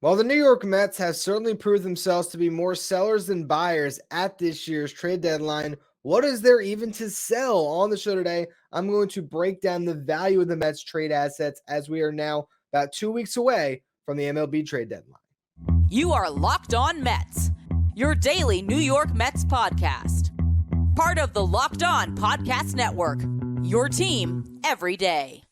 While the New York Mets have certainly proved themselves to be more sellers than buyers at this year's trade deadline, what is there even to sell? On the show today, I'm going to break down the value of the Mets trade assets as we are now about 2 weeks away from the MLB trade deadline. You are Locked On Mets, your daily New York Mets podcast. Part of the Locked On Podcast Network, your team every day.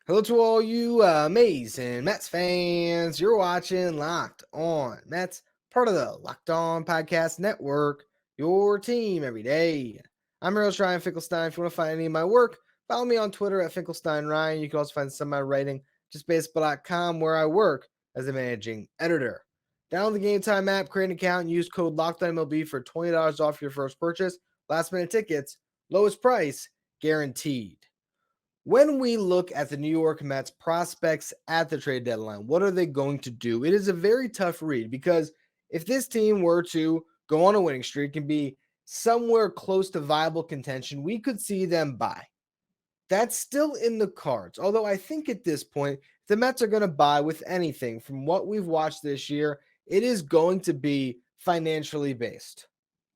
Hello to all you amazing Mets fans. You're watching Locked On Mets, part of the Locked On Podcast Network, your team every day. I'm Ryan Finkelstein. If you want to find any of my work, follow me on Twitter at FinkelsteinRyan. You can also find some of my writing just baseball.com, where I work as a managing editor. Download the Game Time app, create an account, and use code LOCKEDONMLB for $20 off your first purchase. Last minute tickets, lowest price guaranteed. When we look at the New York Mets prospects at the trade deadline, what are they going to do? It is a very tough read, because if this team were to go on a winning streak and be somewhere close to viable contention, we could see them buy. That's still in the cards. Although I think at this point, the Mets are going to buy with anything from what we've watched this year, it is going to be financially based.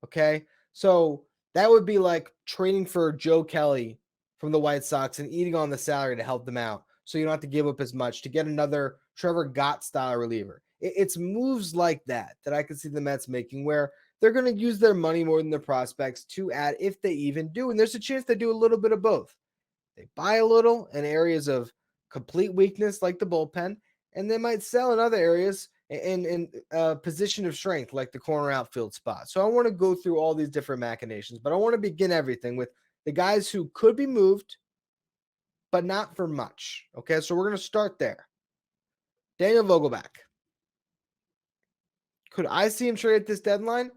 Okay. So that would be like trading for Joe Kelly from the White Sox and eating on the salary to help them out, so you don't have to give up as much to get another Trevor Gott style reliever. It's moves like that I could see the Mets making, where they're going to use their money more than their prospects to add, if they even do. And there's a chance they do a little bit of both. They buy a little in areas of complete weakness like the bullpen, and they might sell in other areas in a position of strength like the corner outfield spot. So I want to go through all these different machinations, but I want to begin everything with the guys who could be moved, but not for much. Okay, so we're going to start there. Daniel Vogelbach. Could I see him trade at this deadline?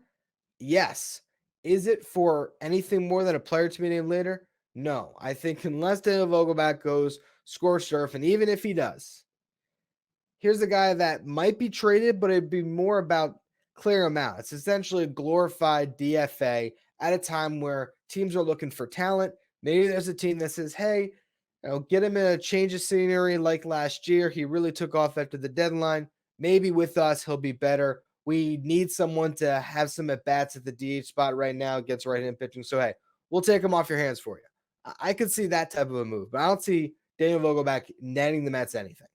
Yes. Is it for anything more than a player to be named later? No. I think unless Daniel Vogelbach goes scorched earth, and even if he does, here's a guy that might be traded, but it'd be more about clear him out. It's essentially a glorified DFA at a time where teams are looking for talent. Maybe there's a team that says, hey, get him in a change of scenery like last year. He really took off after the deadline. Maybe with us, he'll be better. We need someone to have some at-bats at the DH spot right now against right-hand pitching. So, hey, we'll take him off your hands for you. I could see that type of a move, but I don't see Daniel Vogelbach netting the Mets anything.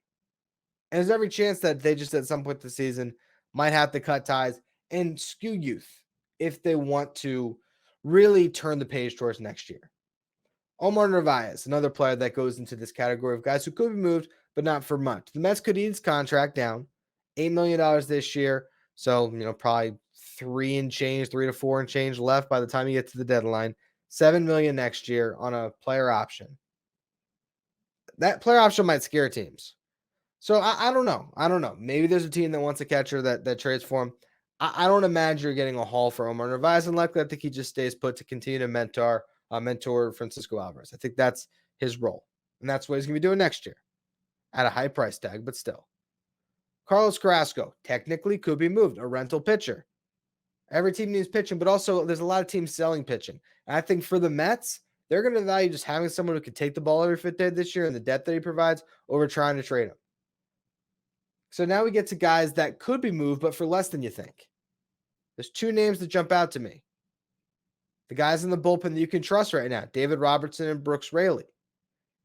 And there's every chance that they just at some point this season might have to cut ties and skew youth if they want to really turn the page towards next year. Omar Narvaez, another player that goes into this category of guys who could be moved, but not for much. The Mets could eat his contract down, $8 million this year. So, probably 3 to 4 and change left by the time you get to the deadline. $7 million next year on a player option. That player option might scare teams. So I don't know. Maybe there's a team that wants a catcher that trades for him. I don't imagine you're getting a haul for Omar Narvaez, and likely I think he just stays put to continue to mentor Francisco Alvarez. I think that's his role, and that's what he's going to be doing next year at a high price tag, but still. Carlos Carrasco technically could be moved, a rental pitcher. Every team needs pitching, but also there's a lot of teams selling pitching. And I think for the Mets, they're going to value just having someone who can take the ball every fifth day this year and the depth that he provides over trying to trade him. So now we get to guys that could be moved, but for less than you think. There's 2 names that jump out to me. The guys in the bullpen that you can trust right now, David Robertson and Brooks Raley.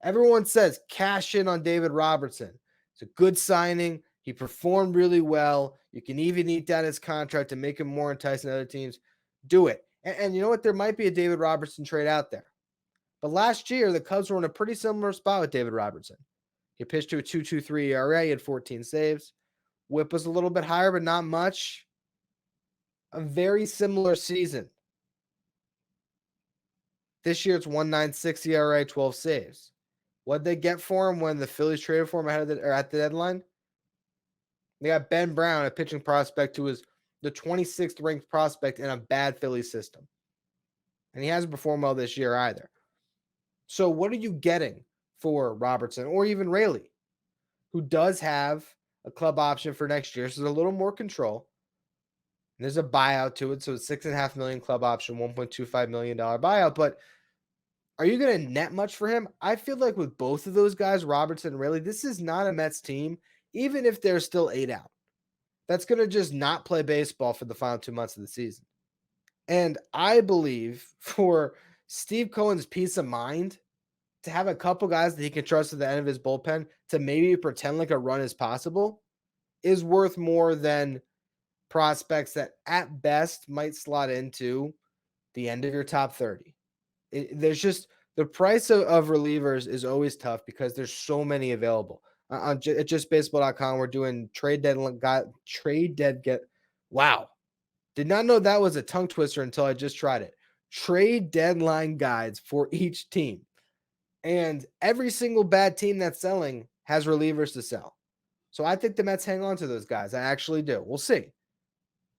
Everyone says cash in on David Robertson. It's a good signing. He performed really well. You can even eat down his contract to make him more enticing to other teams. Do it. And you know what? There might be a David Robertson trade out there. But last year, the Cubs were in a pretty similar spot with David Robertson. He pitched to a 2.23 ERA. He had 14 saves. Whip was a little bit higher, but not much. A very similar season. This year, it's 1.96 ERA, 12 saves. What'd they get for him when the Phillies traded for him at the deadline? They got Ben Brown, a pitching prospect who was the 26th ranked prospect in a bad Phillies system. And he hasn't performed well this year either. So what are you getting for Robertson or even Raley? who does have a club option for next year, so there's a little more control. And there's a buyout to it, so it's $6.5 million club option, $1.25 million buyout. But are you going to net much for him? I feel like with both of those guys, Robertson and Raley, this is not a Mets team, even if they're still 8 out. That's going to just not play baseball for the final 2 months of the season. And I believe for Steve Cohen's peace of mind, to have a couple guys that he can trust at the end of his bullpen to maybe pretend like a run is possible is worth more than prospects that at best might slot into the end of your top 30. There's just the price of relievers is always tough because there's so many available. At justbaseball.com, we're doing wow. Did not know that was a tongue twister until I just tried it. Trade deadline guides for each team. And every single bad team that's selling has relievers to sell. So I think the Mets hang on to those guys. I actually do. We'll see.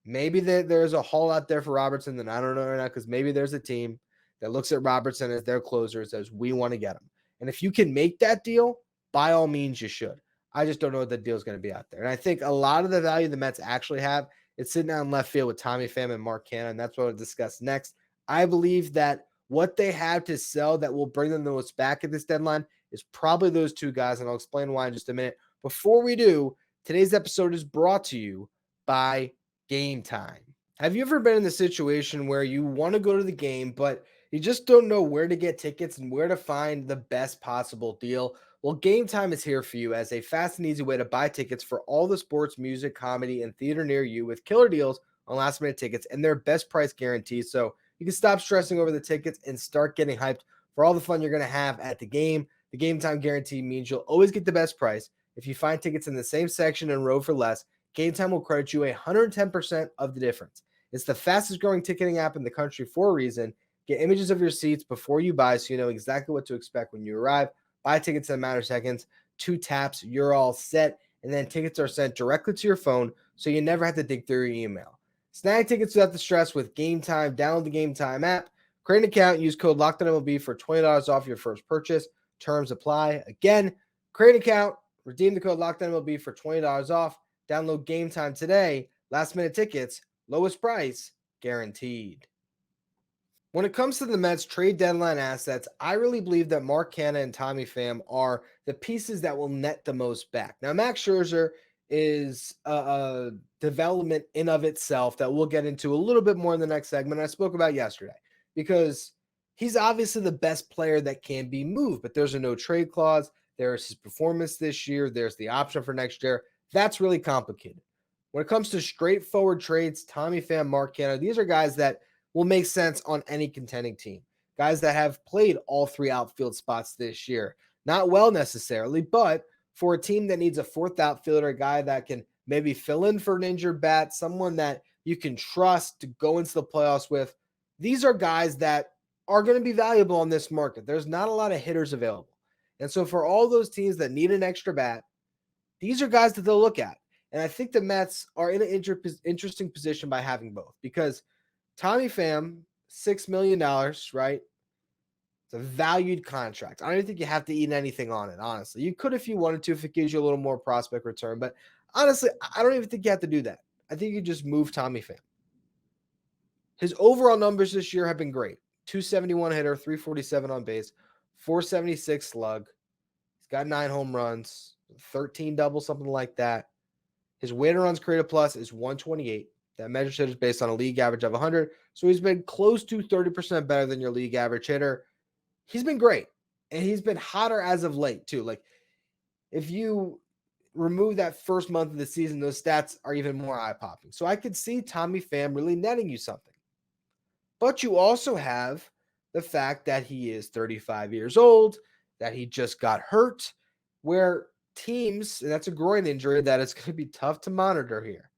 Maybe there's a haul out there for Robertson that I don't know right now, because maybe there's a team that looks at Robertson as their closer and says, we want to get him. And if you can make that deal, by all means, you should. I just don't know what the deal is going to be out there. And I think a lot of the value the Mets actually have, it's sitting out in left field with Tommy Pham and Mark Canha, and that's what I'll discuss next. I believe that what they have to sell that will bring them the most back at this deadline is probably those two guys, and I'll explain why in just a minute. Before we do, today's episode is brought to you by Game Time. Have you ever been in the situation where you want to go to the game, but you just don't know where to get tickets and where to find the best possible deal? Well, Game Time is here for you as a fast and easy way to buy tickets for all the sports, music, comedy, and theater near you with killer deals on last-minute tickets and their best price guarantee. So you can stop stressing over the tickets and start getting hyped for all the fun you're going to have at the game. The Game Time guarantee means you'll always get the best price. If you find tickets in the same section and row for less, Game Time will credit you 110% of the difference. It's the fastest growing ticketing app in the country for a reason. Get images of your seats before you buy so you know exactly what to expect when you arrive. Buy tickets in a matter of seconds. 2 taps, you're all set. And then tickets are sent directly to your phone so you never have to dig through your email. Snag tickets without the stress with Game Time. Download the Game Time app. Create an account. Use code LOCKEDONMLB for $20 off your first purchase. Terms apply. Again, create an account. Redeem the code LOCKEDONMLB for $20 off. Download Game Time today. Last minute tickets. Lowest price guaranteed. When it comes to the Mets trade deadline assets, I really believe that Mark Canha and Tommy Pham are the pieces that will net the most back. Now, Max Scherzer is a development in of itself that we'll get into a little bit more in the next segment I spoke about yesterday, because he's obviously the best player that can be moved, but there's a no trade clause. There's his performance this year. There's the option for next year. That's really complicated. When it comes to straightforward trades, Tommy Pham, Mark Canha, these are guys that will make sense on any contending team. Guys that have played all 3 outfield spots this year. Not well necessarily, but for a team that needs a 4th outfielder, a guy that can maybe fill in for an injured bat, someone that you can trust to go into the playoffs with, these are guys that are going to be valuable on this market. There's not a lot of hitters available. And so for all those teams that need an extra bat, these are guys that they'll look at. And I think the Mets are in an interesting position by having both, because Tommy Pham, $6 million, right? It's a valued contract. I don't even think you have to eat anything on it, honestly. You could if you wanted to, if it gives you a little more prospect return. But honestly, I don't even think you have to do that. I think you just move Tommy Pham. His overall numbers this year have been great. 271 hitter, 347 on base, 476 slug. He's got 9 home runs, 13 doubles, something like that. His weighted runs created plus is 128. That measure is based on a league average of 100. So he's been close to 30% better than your league average hitter. He's been great. And he's been hotter as of late, too. Like, if you remove that first month of the season, those stats are even more eye-popping. So I could see Tommy Pham really netting you something. But you also have the fact that he is 35 years old, that he just got hurt, where teams, and that's a groin injury that is going to be tough to monitor here.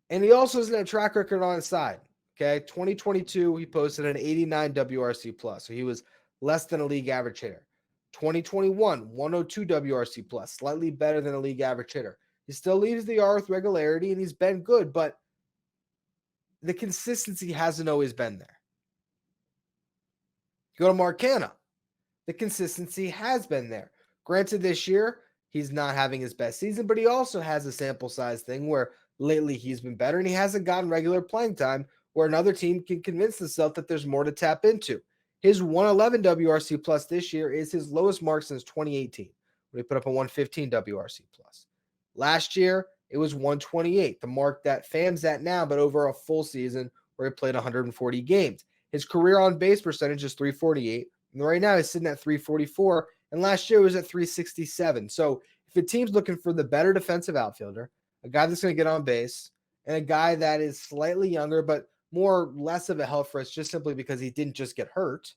And he also doesn't have a track record on his side. Okay, 2022, he posted an 89 WRC plus. So he was less than a league average hitter. 2021, 102 WRC plus, slightly better than a league average hitter. He still leads the R with regularity, and he's been good, but the consistency hasn't always been there. Go to Mark Canha. The consistency has been there. Granted, this year, he's not having his best season, but he also has a sample size thing where lately he's been better and he hasn't gotten regular playing time where another team can convince themselves that there's more to tap into. His 111 WRC plus this year is his lowest mark since 2018 when he put up a 115 WRC plus. Last year, it was 128, the mark that Pham's at now, but over a full season where he played 140 games. His career on base percentage is 348, and right now he's sitting at 344, and last year was at 367. So if a team's looking for the better defensive outfielder, a guy that's going to get on base, and a guy that is slightly younger, but less of a health risk just simply because he didn't just get hurt,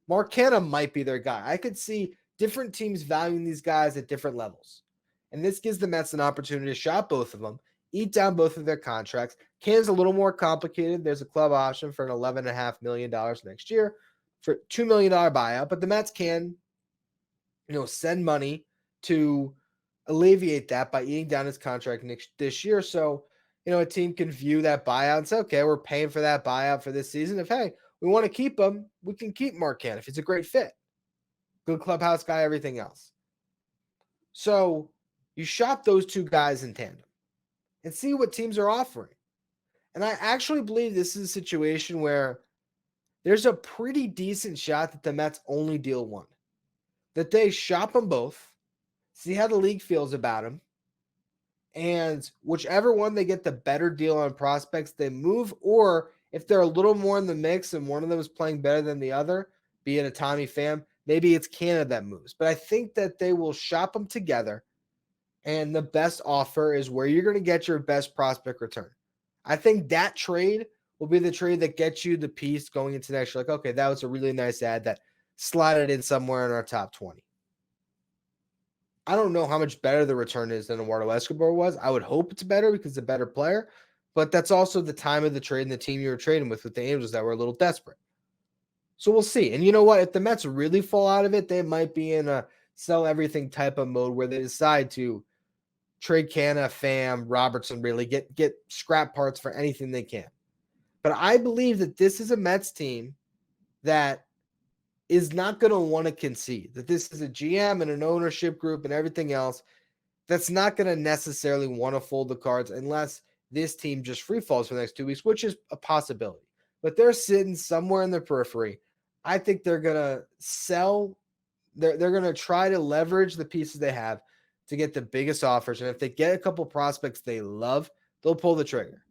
Mark Canha might be their guy. I could see different teams valuing these guys at different levels. And this gives the Mets an opportunity to shop both of them, eat down both of their contracts. Canha's a little more complicated. There's a club option for an $11.5 million next year for $2 million buyout, but the Mets can, send money to alleviate that by eating down his contract this year. So, a team can view that buyout and say, okay, we're paying for that buyout for this season. If, hey, we want to keep him, we can keep Mark Canha if he's a great fit. Good clubhouse guy, everything else. So you shop those two guys in tandem and see what teams are offering. And I actually believe this is a situation where there's a pretty decent shot that the Mets only deal one. That they shop them both, see how the league feels about them, and whichever one they get the better deal on prospects, they move. Or if they're a little more in the mix and one of them is playing better than the other, be it a Tommy Pham, maybe it's Canha that moves. But I think that they will shop them together, and the best offer is where you're going to get your best prospect return. I think that trade will be the trade that gets you the piece going into next year. Like, okay, that was a really nice ad that slotted in somewhere in our top 20. I don't know how much better the return is than Eduardo Escobar was. I would hope it's better because he's a better player, but that's also the time of the trade and the team you were trading with the Angels that were a little desperate. So we'll see. And you know what? If the Mets really fall out of it, they might be in a sell everything type of mode where they decide to trade Canha, Pham, Robertson, really get scrap parts for anything they can. But I believe that this is a Mets team that is not going to want to concede, that this is a GM and an ownership group and everything else that's not going to necessarily want to fold the cards unless this team just free falls for the next 2 weeks, which is a possibility. But they're sitting somewhere in the periphery. I think they're going to sell. They're going to try to leverage the pieces they have to get the biggest offers. And if they get a couple prospects they love, they'll pull the trigger.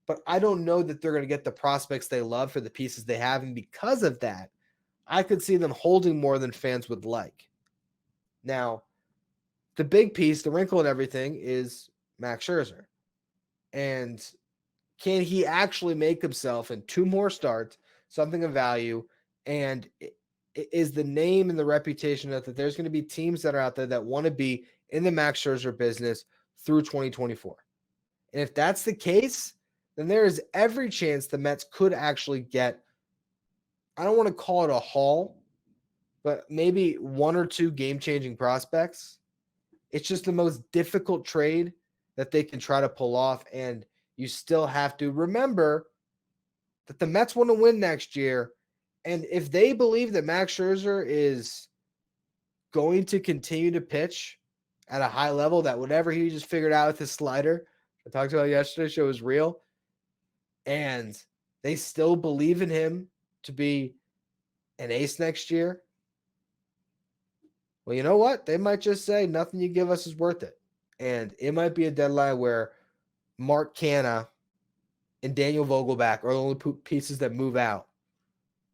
But I don't know that they're going to get the prospects they love for the pieces they have. And because of that, I could see them holding more than fans would like. Now, the big piece, the wrinkle and everything is Max Scherzer. And can he actually make himself in 2 more starts something of value? And is the name and the reputation that there's going to be teams that are out there that want to be in the Max Scherzer business through 2024? And if that's the case, then there is every chance the Mets could actually get, I don't want to call it a haul, but maybe 1 or 2 game-changing prospects. It's just the most difficult trade that they can try to pull off, and you still have to remember that the Mets want to win next year, and if they believe that Max Scherzer is going to continue to pitch at a high level, that whatever he just figured out with his slider, I talked about yesterday's show, is real, and they still believe in him to be an ace next year, well, you know what? They might just say nothing you give us is worth it. And it might be a deadline where Mark Canha and Daniel Vogelback are the only pieces that move out.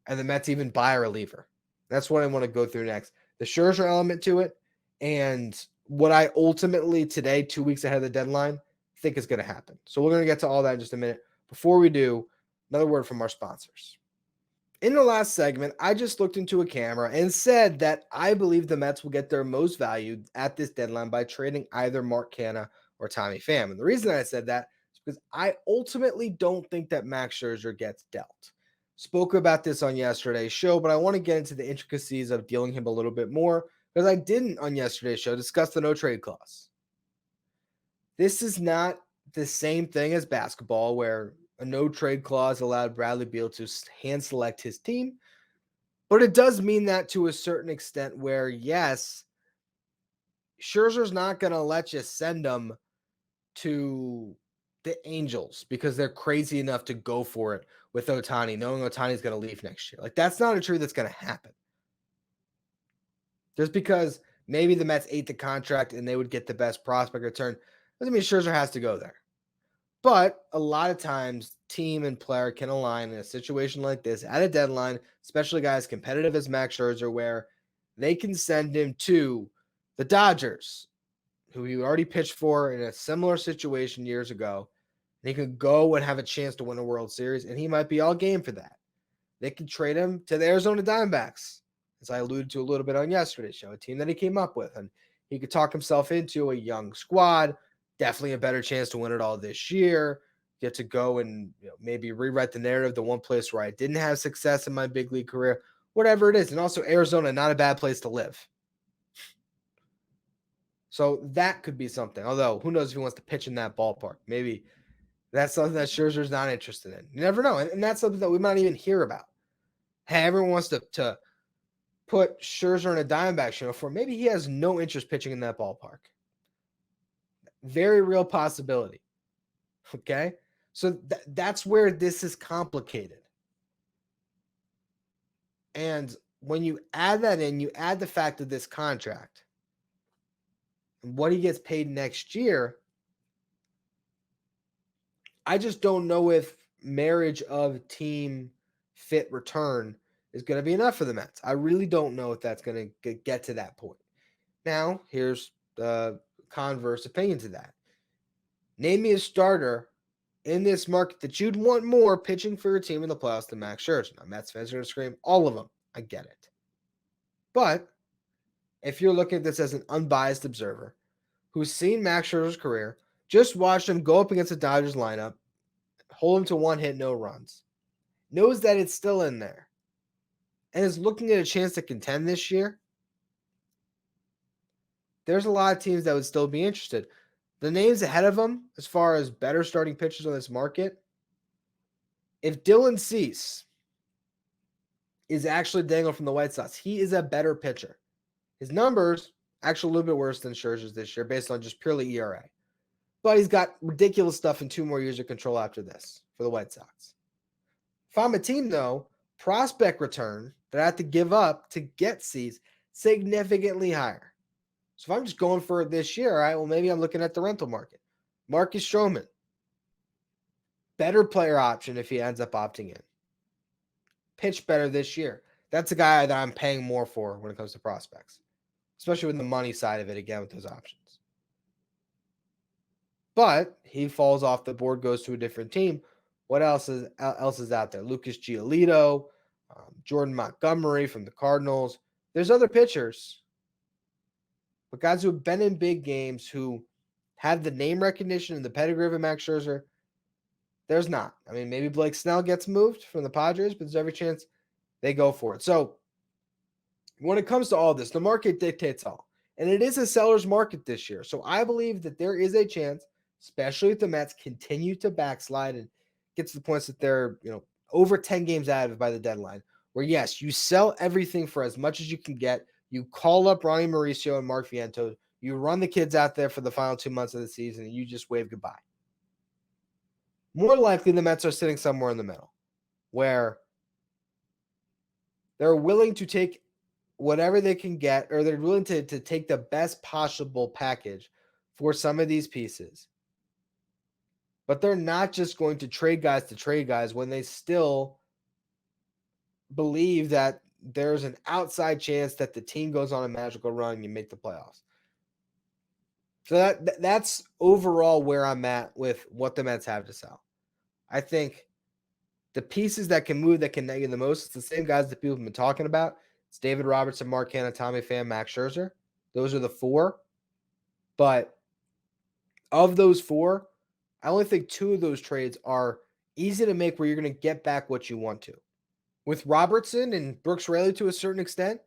And the Mets even buy a reliever. That's what I want to go through next. The Scherzer element to it and what I ultimately today, 2 weeks ahead of the deadline, think is going to happen. So we're going to get to all that in just a minute. Before we do, another word from our sponsors. In the last segment, I just looked into a camera and said that I believe the Mets will get their most value at this deadline by trading either Mark Canha or Tommy Pham. And the reason I said that is because I ultimately don't think that Max Scherzer gets dealt. Spoke about this on yesterday's show, but I want to get into the intricacies of dealing him a little bit more because I didn't on yesterday's show discuss the no trade clause. This is not the same thing as basketball where a no trade clause allowed Bradley Beal to hand select his team. But it does mean that to a certain extent where, yes, Scherzer's not going to let you send him to the Angels because they're crazy enough to go for it with Ohtani, knowing Ohtani's going to leave next year. Like, that's not a trade that's going to happen. Just because maybe the Mets ate the contract and they would get the best prospect return doesn't mean Scherzer has to go there. But a lot of times, team and player can align in a situation like this at a deadline, especially guys competitive as Max Scherzer, where they can send him to the Dodgers, who he already pitched for in a similar situation years ago. And he could go and have a chance to win a World Series, and he might be all game for that. They could trade him to the Arizona Diamondbacks, as I alluded to a little bit on yesterday's show, a team that he came up with. And he could talk himself into a young squad, definitely a better chance to win it all this year, get to go and maybe rewrite the narrative, the one place where I didn't have success in my big league career, whatever it is. And also Arizona, not a bad place to live. So that could be something. Although, who knows if he wants to pitch in that ballpark. Maybe that's something that Scherzer's not interested in. You never know. And that's something that we might even hear about. Hey, everyone wants to put Scherzer in a Diamondbacks uniform. Maybe he has no interest pitching in that ballpark. Very real possibility. Okay? So that's where this is complicated. And when you add that in, you add the fact of this contract and what he gets paid next year. I just don't know if marriage of team fit return is going to be enough for the Mets. I really don't know if that's going to get to that point. Now, here's the converse opinion to that. Name me a starter in this market that you'd want more pitching for your team in the playoffs than Max Scherzer. Now, Mets fans are going to scream, all of them. I get it. But if you're looking at this as an unbiased observer who's seen Max Scherzer's career, just watched him go up against the Dodgers lineup, hold him to one hit, no runs, knows that it's still in there, and is looking at a chance to contend this year, there's a lot of teams that would still be interested. The names ahead of him, as far as better starting pitchers on this market, if Dylan Cease is actually dangled from the White Sox, he is a better pitcher. His numbers actually a little bit worse than Scherzer's this year based on just purely ERA. But he's got ridiculous stuff in 2 more years of control after this for the White Sox. If I'm a team, though, prospect return that I have to give up to get Cease significantly higher. So if I'm just going for it this year, all right, well, maybe I'm looking at the rental market. Marcus Stroman, better player option if he ends up opting in. Pitch better this year. That's a guy that I'm paying more for when it comes to prospects, especially with the money side of it, again, with those options. But he falls off the board, goes to a different team. What else is out there? Lucas Giolito, Jordan Montgomery from the Cardinals. There's other pitchers, but guys who have been in big games who have the name recognition and the pedigree of a Max Scherzer, there's not. I mean, maybe Blake Snell gets moved from the Padres, but there's every chance they go for it. So when it comes to all this, the market dictates all. And it is a seller's market this year. So I believe that there is a chance, especially if the Mets continue to backslide and get to the points that they're, over 10 games out of it by the deadline, where yes, you sell everything for as much as you can get. You call up Ronnie Mauricio and Mark Vientos. You run the kids out there for the final 2 months of the season, and you just wave goodbye. More likely, the Mets are sitting somewhere in the middle, where they're willing to take whatever they can get, or they're willing to take the best possible package for some of these pieces. But they're not just going to trade guys when they still believe that there's an outside chance that the team goes on a magical run and you make the playoffs. So that's overall where I'm at with what the Mets have to sell. I think the pieces that can move, that can net you the most, it's the same guys that people have been talking about. It's David Robertson, Mark Canha, Tommy Pham, Max Scherzer. Those are the 4. But of those 4, I only think 2 of those trades are easy to make where you're going to get back what you want to. With Robertson and Brooks Raley to a certain extent,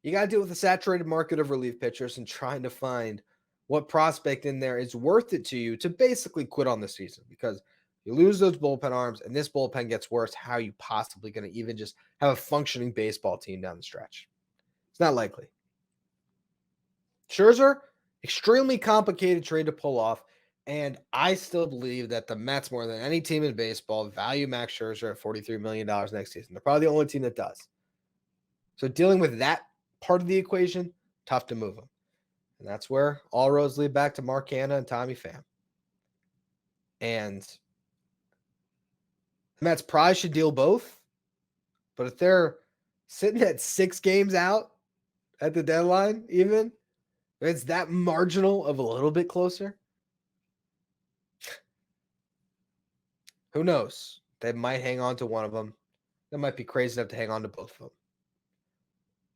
you got to deal with a saturated market of relief pitchers and trying to find what prospect in there is worth it to you to basically quit on the season, because You lose those bullpen arms, and this bullpen gets worse. How are you possibly going to even just have a functioning baseball team down the stretch? It's not likely. Scherzer, extremely complicated trade to pull off, and I still believe that the Mets, more than any team in baseball, value Max Scherzer at $43 million next season. They're probably the only team that does. So dealing with that part of the equation, tough to move them. And that's where all roads lead back to Mark Canha and Tommy Pham. And the Mets probably should deal both. But if they're sitting at 6 games out at the deadline, even, it's that marginal of a little bit closer. Who knows? They might hang on to one of them. They might be crazy enough to hang on to both of them.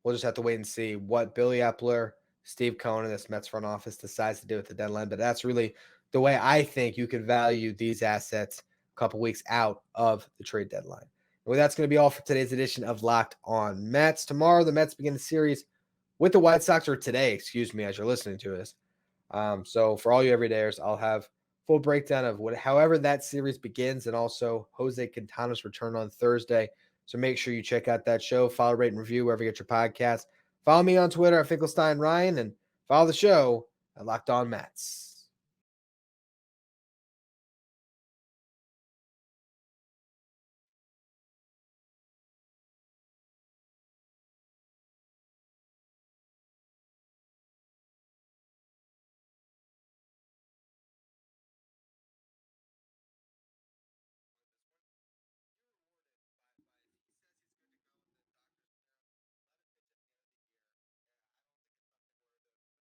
We'll just have to wait and see what Billy Epler, Steve Cohen, and this Mets front office decides to do at the deadline. But that's really the way I think you could value these assets a couple weeks out of the trade deadline. Well, that's going to be all for today's edition of Locked On Mets. Tomorrow, the Mets begin the series with the White Sox, or today, as you're listening to this. So for all you everydayers, I'll have full breakdown of however that series begins, and also Jose Quintana's return on Thursday. So make sure you check out that show. Follow, rate, and review wherever you get your podcast. Follow me on Twitter at Finkelstein Ryan, and follow the show at Locked On Mets.